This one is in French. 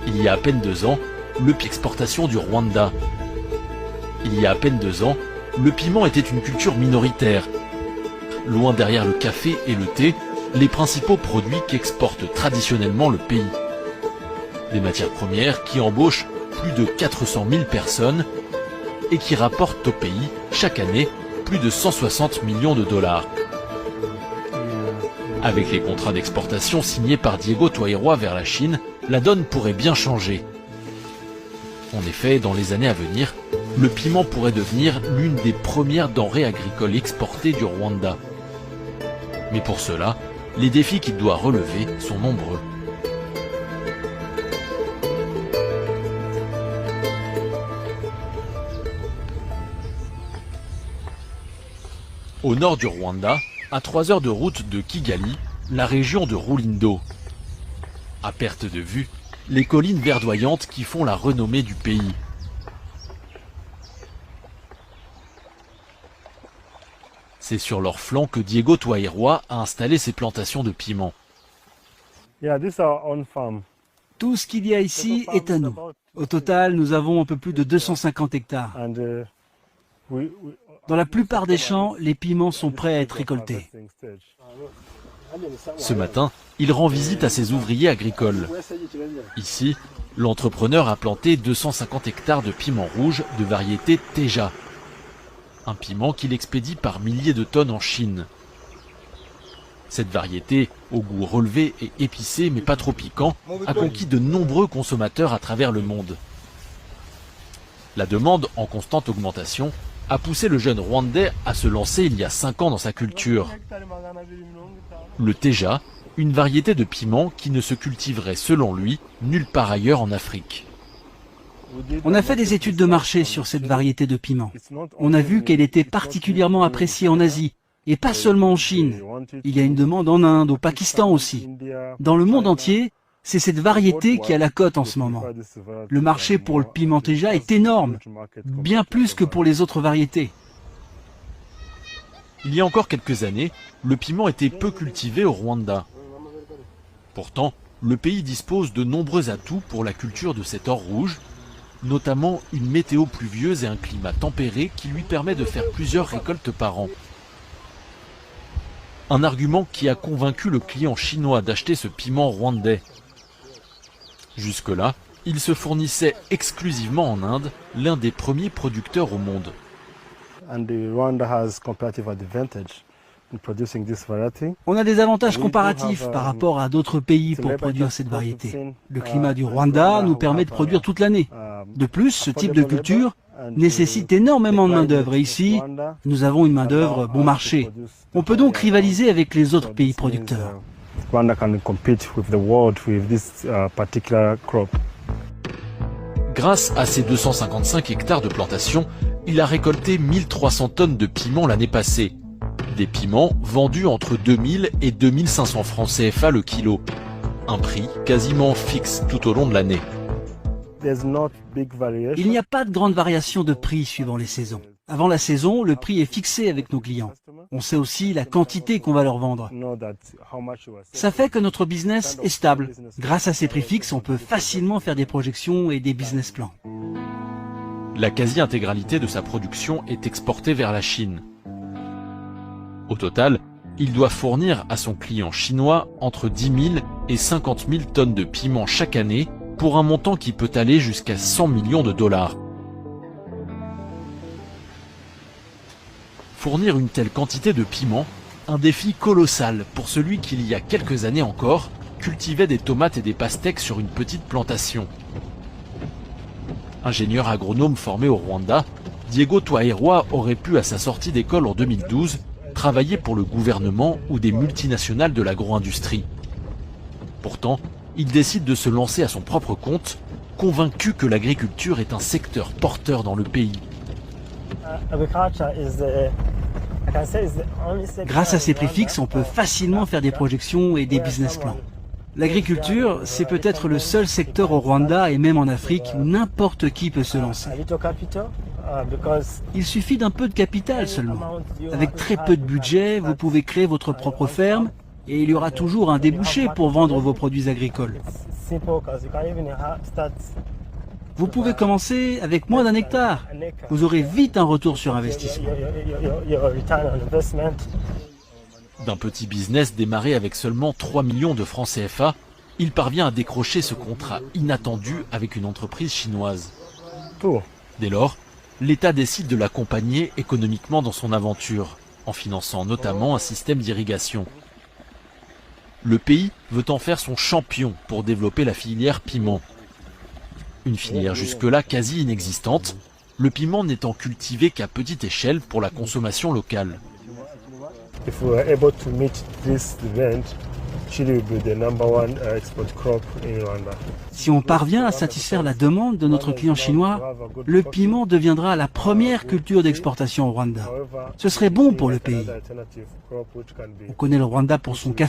Il y a à peine 2 ans, l'exportation du Rwanda. Il y a à peine 2 ans, le piment était une culture minoritaire. Loin derrière le café et le thé, les principaux produits qu'exporte traditionnellement le pays. Des matières premières qui embauchent plus de 400 000 personnes et qui rapportent au pays, chaque année, plus de 160 millions de dollars. Avec les contrats d'exportation signés par Diego Toairua vers la Chine, la donne pourrait bien changer. En effet, dans les années à venir, le piment pourrait devenir l'une des premières denrées agricoles exportées du Rwanda. Mais pour cela, les défis qu'il doit relever sont nombreux. Au nord du Rwanda, à 3 heures de route de Kigali, la région de Rulindo. À perte de vue, les collines verdoyantes qui font la renommée du pays. C'est sur leur flanc que Diego Toairua a installé ses plantations de piments. Tout ce qu'il y a ici est à nous. Au total, nous avons un peu plus de 250 hectares. Dans la plupart des champs, les piments sont prêts à être récoltés. Ce matin, il rend visite à ses ouvriers agricoles. Ici, l'entrepreneur a planté 250 hectares de piments rouges de variété Teja. Un piment qu'il expédie par milliers de tonnes en Chine. Cette variété, au goût relevé et épicé mais pas trop piquant, a conquis de nombreux consommateurs à travers le monde. La demande, en constante augmentation, a poussé le jeune Rwandais à se lancer il y a 5 ans dans sa culture. Le Teja, une variété de piment qui ne se cultiverait selon lui nulle part ailleurs en Afrique. On a fait des études de marché sur cette variété de piment. On a vu qu'elle était particulièrement appréciée en Asie, et pas seulement en Chine. Il y a une demande en Inde, au Pakistan aussi. Dans le monde entier, c'est cette variété qui a la cote en ce moment. Le marché pour le piment Teja est énorme, bien plus que pour les autres variétés. Il y a encore quelques années, le piment était peu cultivé au Rwanda. Pourtant, le pays dispose de nombreux atouts pour la culture de cet or rouge, notamment une météo pluvieuse et un climat tempéré qui lui permet de faire plusieurs récoltes par an. Un argument qui a convaincu le client chinois d'acheter ce piment rwandais. Jusque-là, il se fournissait exclusivement en Inde, l'un des premiers producteurs au monde. On a des avantages comparatifs par rapport à d'autres pays pour produire cette variété. Le climat du Rwanda nous permet de produire toute l'année. De plus, ce type de culture nécessite énormément de main-d'œuvre et ici, nous avons une main-d'œuvre bon marché. On peut donc rivaliser avec les autres pays producteurs. Grâce à ses 255 hectares de plantation, il a récolté 1300 tonnes de piments l'année passée. Des piments vendus entre 2000 et 2500 francs CFA le kilo. Un prix quasiment fixe tout au long de l'année. Il n'y a pas de grande variation de prix suivant les saisons. Avant la saison, le prix est fixé avec nos clients. On sait aussi la quantité qu'on va leur vendre. Ça fait que notre business est stable. Grâce à ces prix fixes, on peut facilement faire des projections et des business plans. La quasi-intégralité de sa production est exportée vers la Chine. Au total, il doit fournir à son client chinois entre 10 000 et 50 000 tonnes de piments chaque année pour un montant qui peut aller jusqu'à 100 millions de dollars. Fournir une telle quantité de piments, un défi colossal pour celui qui, il y a quelques années encore, cultivait des tomates et des pastèques sur une petite plantation. Ingénieur agronome formé au Rwanda, Diego Toairua aurait pu, à sa sortie d'école en 2012, travailler pour le gouvernement ou des multinationales de l'agro-industrie. Pourtant, il décide de se lancer à son propre compte, convaincu que l'agriculture est un secteur porteur dans le pays. Grâce à ces prix fixes, on peut facilement faire des projections et des business plans. L'agriculture, c'est peut-être le seul secteur au Rwanda et même en Afrique où n'importe qui peut se lancer. Il suffit d'un peu de capital seulement. Avec très peu de budget, vous pouvez créer votre propre ferme et il y aura toujours un débouché pour vendre vos produits agricoles. Vous pouvez commencer avec moins d'1 hectare. Vous aurez vite un retour sur investissement. D'un petit business démarré avec seulement 3 millions de francs CFA, il parvient à décrocher ce contrat inattendu avec une entreprise chinoise. Dès lors, l'État décide de l'accompagner économiquement dans son aventure, en finançant notamment un système d'irrigation. Le pays veut en faire son champion pour développer la filière piment. Une filière jusque-là quasi inexistante, le piment n'étant cultivé qu'à petite échelle pour la consommation locale. Si on parvient à satisfaire la demande de notre client chinois, le piment deviendra la première culture d'exportation au Rwanda. Ce serait bon pour le pays. On connaît le Rwanda pour son café.